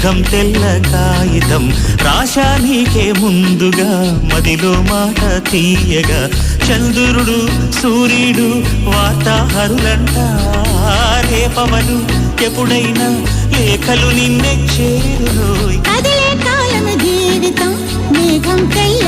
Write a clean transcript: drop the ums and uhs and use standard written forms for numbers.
మేఘం తెల్ల కాగితం రాశా నీకే ముందుగా మదిలో మాట తీయగా చంద్రుడు సూర్యుడు వార్తాహరులంట రేపవలు ఎప్పుడైనా లేఖలు నిన్నే చేరునోయ్ కదిలే కాలం జీవితం మేఘం తెల్ల